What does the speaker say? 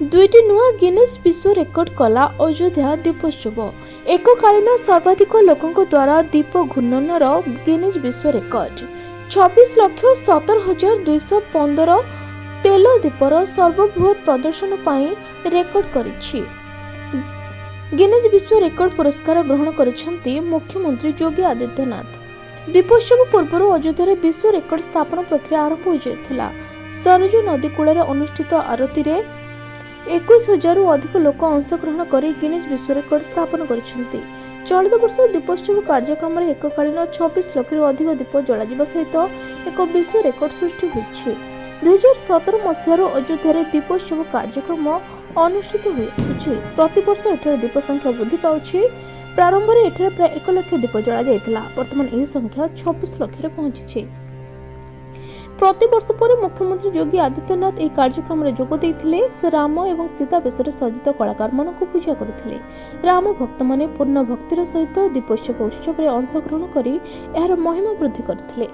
दुईटी नुआ गिनेस विश्व रेकर्ड कला अयोध्या दीपोत्सव। एककालीन सर्वाधिक लोकों द्वारा दीप घूर्णनर गिनेस विश्व रेकर्ड 26,17,215 तेल दीपर सर्वबृहत प्रदर्शन पर रेकर्ड करिछि। गिनेस विश्व रेकर्ड पुरस्कार ग्रहण करिसेंती मुख्यमंत्री योगी आदित्यनाथ। दीपोत्सव पूर्व अयोध्या विश्व रेकर्ड स्थापना प्रक्रिया आरंभ हो जाइथिला। सरजू नदी कूल अनुष्ठित आरती रे 21,000 अधिक लोक अंशग्रहण कर गिनेस विश्व रेकर्ड स्थापन करिसेंती। चलित वर्ष दीपोत्सव कार्यक्रम में एककालीन 26 लाख अधिक दीप जलाଯିवा सहित एक विश्व रेकर्ड सृष्टि होइछि। 2017 मसीहार अयोध्या दीपोत्सव कार्यक्रम अनुष्ठित हो आसुछि। प्रतिवर्ष एठार दीप संख्या वृद्धि पाउछि। प्रारंभ में एठार प्राय 1 लाख दीप जला जाइतिला। वर्तमान एही संख्या 26 लाख रे पहुंचिछि। प्रतिवर्ष पर मुख्यमंत्री योगी आदित्यनाथ एक कार्यक्रम में जोग देइथिले। से राम एवं सीता बेशरे सज्जित कलाकार मान को पूजा करथिले। राम भक्त माने पूर्ण भक्तिर सहित दीपोत्सव उत्सव में अंशग्रहण करी एहार महिमा वृद्धि करथिले।